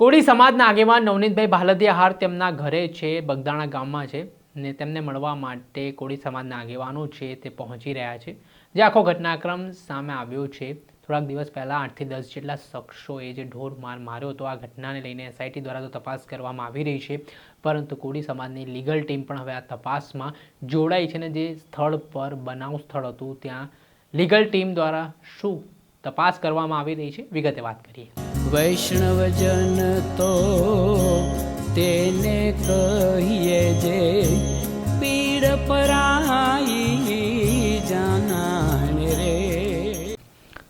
કોળી સમાજના આગેવાન નવનીતભાઈ ભાલદિયા હાર તેમના ઘરે છે, બગદાણા ગામમાં છે ને તેમને મળવા માટે કોળી સમાજના આગેવાનો છે તે પહોંચી રહ્યા છે। જે આખો ઘટનાક્રમ સામે આવ્યો છે। થોડાક દિવસ પહેલાં 8 થી 10 જેટલા શખ્સોએ જે ઢોર માર માર્યો હતો, આ ઘટનાને લઈને એસઆઈટી દ્વારા તો તપાસ કરવામાં આવી રહી છે, પરંતુ કોળી સમાજની લીગલ ટીમ પણ હવે આ તપાસમાં જોડાઈ છે ને જે સ્થળ પર બનાવ સ્થળ હતું ત્યાં લીગલ ટીમ દ્વારા શું તપાસ કરવામાં આવી રહી છે વિગતે વાત કરીએ। વૈષ્ણવજન તો તેને કહીએ જે પીડ પરાઈ જાનાને રે।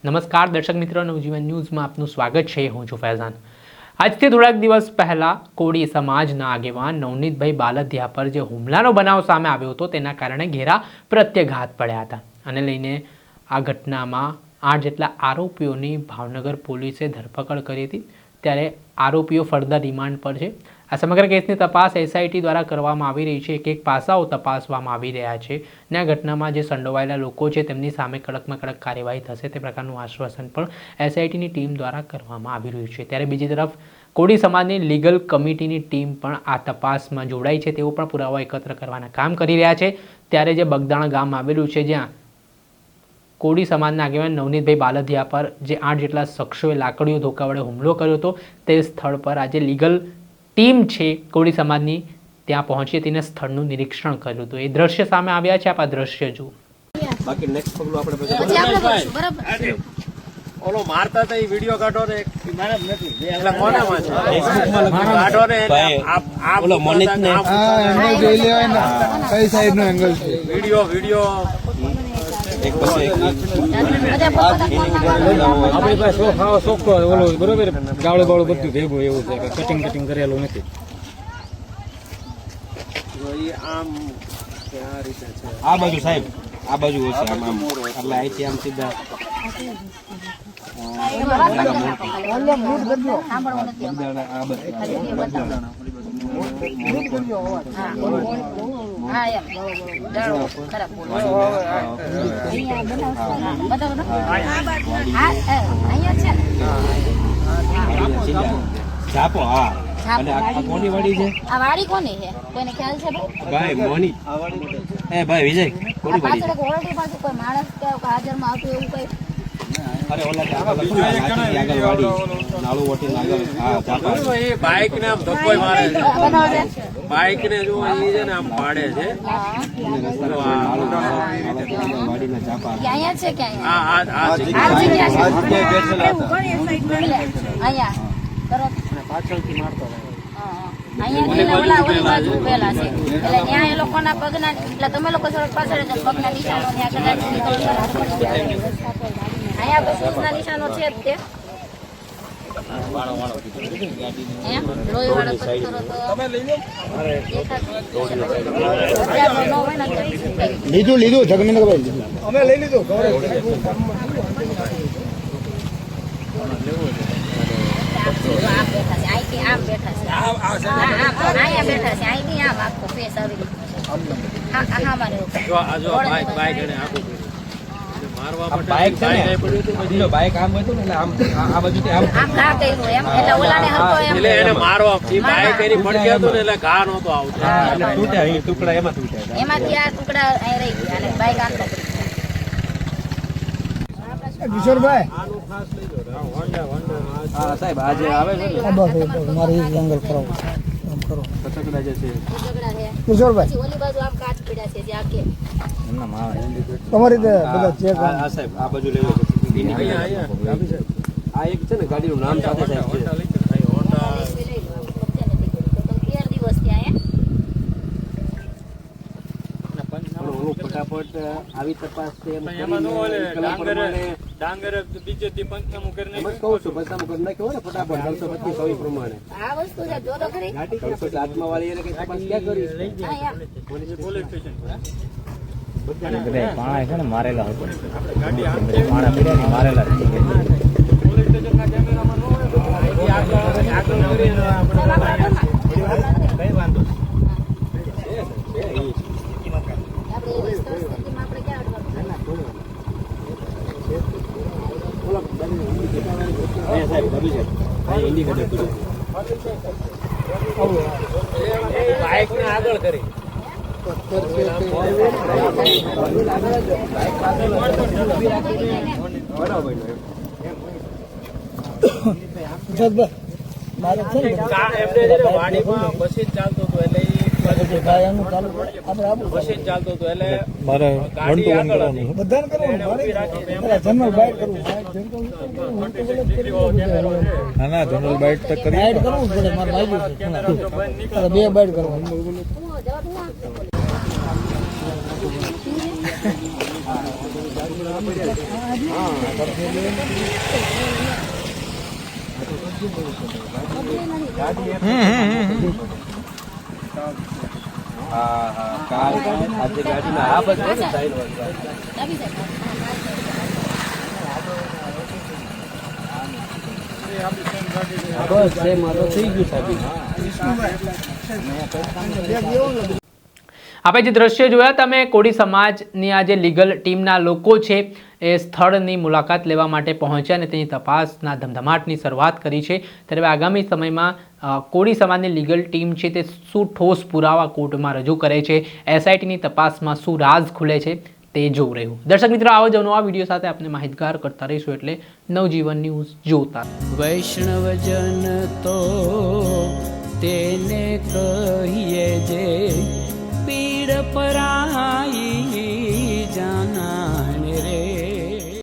નમસ્કાર દર્શક મિત્રો, નવજીવન ન્યૂઝમાં આપનું સ્વાગત છે। હું છું ફૈઝાન। આજથી થોડાક દિવસ પહેલાં કોળી સમાજના આગેવાન નવનીતભાઈ ભાલદિયા પર જે હુમલાનો બનાવ સામે આવ્યો હતો તેના કારણે ઘેરા પ્રત્યાઘાત પડ્યા હતા અને લઈને આ ઘટનામાં 8 જેટલા આરોપીઓની ભાવનગર પોલીસે ધરપકડ કરી હતી। ત્યારે આરોપીઓ ફર્ધર રિમાન્ડ પર છે। આ સમગ્ર કેસની તપાસ એસઆઈટી દ્વારા કરવામાં આવી રહી છે। એક પાસાઓ તપાસવામાં આવી રહ્યા છે ને આ ઘટનામાં જે સંડોવાયેલા લોકો છે તેમની સામે કડકમાં કડક કાર્યવાહી થશે તે પ્રકારનું આશ્વાસન પણ એસઆઈટીની ટીમ દ્વારા કરવામાં આવી રહ્યું છે। ત્યારે બીજી તરફ કોળી સમાજની લીગલ કમિટીની ટીમ પણ આ તપાસમાં જોડાઈ છે, તેઓ પણ પુરાવા એકત્ર કરવાના કામ કરી રહ્યા છે। ત્યારે જે બગદાણા ગામ આવેલું છે જ્યાં કોળી સમાજના આગેવાન નવનીતભાઈ ભાલદિયા પર જે 8 જેટલા શખ્સોએ લાકડીઓ ધોકા વડે હુમલો કર્યો હતો તે સ્થળ પર આજે લીગલ ટીમ છે કોળી સમાજની ત્યાં પહોંચી તેને સ્થળનું નિરીક્ષણ કર્યું હતું। એ દ્રશ્ય સામે આવ્યા છે, આપ આ દ્રશ્ય જુઓ। બાકી નેક્સ્ટ પગલું આપણે ઓલો મારતા હતા એ વિડિયો કાઢો ને મારા નથી એટલે કોનામાં છે કાઢો ને આ ઓલો મોનિત ને એંગલ જોઈ લેવાય ને કઈ સાઈડ નો એંગલ છે વિડિયો એક પછી આપણી પાસે સોખો ઓલો બરોબર ગાળો બાળો બધું ભેગું એવું છે, કટિંગ કરેલું નથી। આમ આ રીતે છે, આ બાજુ સાહેબ આ બાજુ હશે આમ આમ એટલે અહીંથી આમ સીધા ચાપો। હા અને આ કોની વાડી છે? આ વાડી કોની છે? કોઈને ખ્યાલ છે ભાઈ મોની એ ભાઈ વિજય કોની વાડી? પાછળ ઓરડી પાસે કોઈ માણસ કે હાજરમાં આવતું એવું કઈ? અરે ઓલા આગળ વાડી નાળું વટી આગળ હા ચાપા એ બાઇક ને આમ ધક્કો મારે છે, બાઇક ને જો એ છે ને આમ પાડે છે વાડીના ચાપા અહીંયા છે કે આ અહીંયા કરો પાછળથી મારતો અહીંયા ઓલા ઓલી બાજુ ઉભેલા છે એટલે ત્યાં એ લોકોના પગના એટલે તમે લોકો થોડોક પાછળ જ પગના નિશાનો ત્યાં કદાચ અહીંયા બસના નિશાનો છે જ તે લોહી વાળો પથ્થરો તો લીધું જગમીનભાઈ અમે લઈ લીધું આમ બેઠા છે અહીંયા બેઠા છે અહીંથી આમ આખો ફેસ આવી હા મારે જો બાઇક એને આખું મારવા માટે બાઇક છે ને બધીનો બાઇક આમ હતું ને એટલે આમ આ બાજુથી આમ આમ ઘા કર્યું એમ એટલે ઓલાને હરતો એમ એટલે એને મારવા એ બાઇક એની પડકે હતું ને એટલે ઘા નહોતો આવતો એટલે તૂટ્યા અહીં ટુકડા એમાં તૂટ્યા એમાંથી આ ટુકડા અહીં રહી ગયા અને બાઈક આખો કિશોરભાઈ હા સાહેબ આજે આવે છે ને બસ મારી એંગલ કરો કરો કચકડા જે છે ટુકડા છે કિશોરભાઈ પછી ઓલી બાજુ આમ કાચ પડ્યા છે જે આખે એમના માં તમારી રીતે બધા ચેક આ સાહેબ આ બાજુ લેવો છે આ એક છે ને ગાડીનું નામ સાથે સાહેબ છે ફટાફટ આવી તપાસ છે ડાંગર બીજે થી પંચનામું કરીને કહું છું પંચનામું કરી નાખ્યો ને ફટાફટ 325 પ્રમાણે આ વસ્તુ છે જો તો ખરી 307 વાળી એને કઈ તપાસ ક્યાં કરી પોલીસ સ્ટેશન પાણા છે ને મારેલા પાણા પીડા મારેલા પોલીસ સ્ટેશન ના કેમેરામાં નો કઈ વાંધો સાહેબ સાહેબ ઇન્ડિકેટર બાઇક ને આગળ કરી એમને વાડીમાં મશીન ચાલતું હતું એટલે મશીન ચાલતું હતું એટલે મારે ગાડી આગળ હતી. ના ના જનરલ બાઇટ તો કરી આજે ગાડીના આ બધું ને સાઈડ વાળા ડાબી સાઈડ. બસ એ મારો થઈ ગયું સાહેબ. આપણે જે દ્રશ્ય જોયા તમે કોળી સમાજની આ જે લીગલ ટીમના લોકો છે એ સ્થળની મુલાકાત લેવા માટે પહોંચ્યા અને તેની તપાસના ધમધમાટની શરૂઆત કરી છે. ત્યારે હવે આગામી સમયમાં કોળી સમાજની લીગલ ટીમ છે તે શું ઠોસ પુરાવા કોર્ટમાં રજૂ કરે છે, એસઆઈટીની તપાસમાં શું રાઝ ખુલે છે તે જોવું રહ્યું. દર્શક મિત્રો, આવો જ નવા વિડીયો સાથે આપણે માહિતગાર કરતા રહીશું, એટલે નવજીવન ન્યૂઝ જોતા. વૈષ્ણવજન તો તેને કહીએ